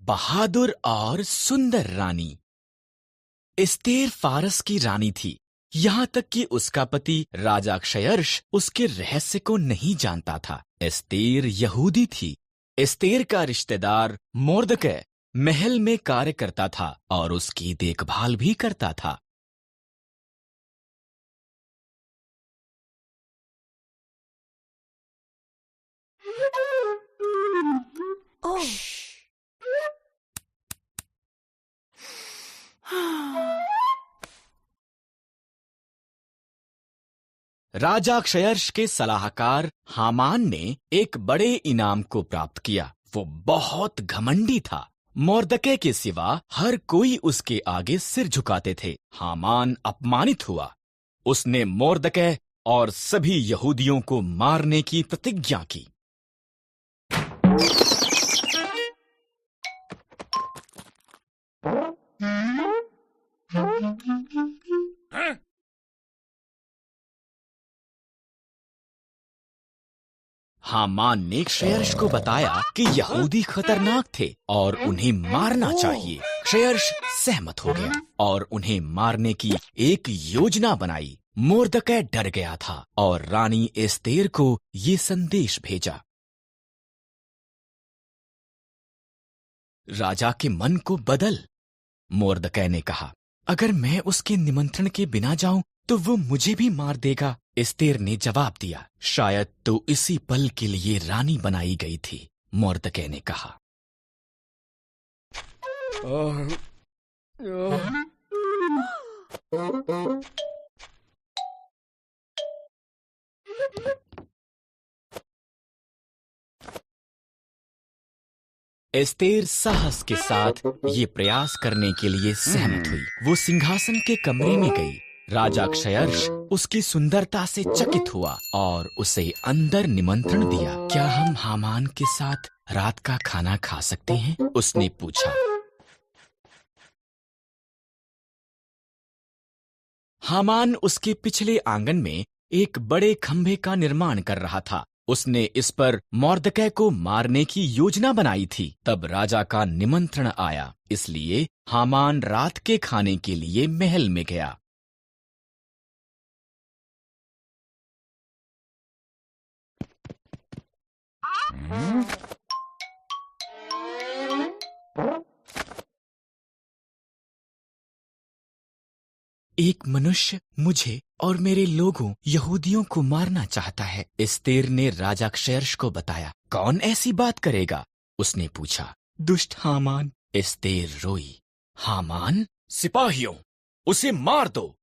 बहादुर और सुंदर रानी। एस्तेर फारस की रानी थी, यहाँ तक कि उसका पति राजा क्षयर्ष उसके रहस्य को नहीं जानता था। एस्तेर यहूदी थी। एस्तेर का रिश्तेदार मोर्दकै महल में कार्य करता था और उसकी देखभाल भी करता था। ओह, राजा क्षयर्ष के सलाहकार हामान ने एक बड़े इनाम को प्राप्त किया। वो बहुत घमंडी था। मोर्दकै के सिवा हर कोई उसके आगे सिर झुकाते थे। हामान अपमानित हुआ। उसने मोर्दकै और सभी यहूदियों को मारने की प्रतिज्ञा की। हामान ने क्षयर्ष को बताया कि यहूदी खतरनाक थे और उन्हें मारना चाहिए। क्षयर्ष सहमत हो गया और उन्हें मारने की एक योजना बनाई। मोर्दकै डर गया था और रानी एस्तेर को ये संदेश भेजा। राजा के मन को बदल। मोर्दकै ने कहा, अगर मैं उसके निमंत्रण के बिना जाऊं तो वो मुझे भी मार देगा। एस्तेर ने जवाब दिया, शायद तो इसी पल के लिए रानी बनाई गई थी। मोर्दकै ने कहा, एस्तेर साहस के साथ ये प्रयास करने के लिए सहमत हुई। वो सिंहासन के कमरे में गई। राजा क्षयर्ष उसकी सुंदरता से चकित हुआ और उसे अंदर निमंत्रण दिया। क्या हम हामान के साथ रात का खाना खा सकते हैं? उसने पूछा। हामान उसके पिछले आंगन में एक बड़े खंभे का निर्माण कर रहा था। उसने इस पर मोर्दकै को मारने की योजना बनाई थी। तब राजा का निमंत्रण आया, इसलिए हामान रात के खाने के लिए महल में गया। एक मनुष्य मुझे और मेरे लोगों यहूदियों को मारना चाहता है। एस्तेर ने राजा क्षयर्ष को बताया। कौन ऐसी बात करेगा? उसने पूछा। दुष्ट हामान। एस्तेर रोई। हामान, सिपाहियों, उसे मार दो।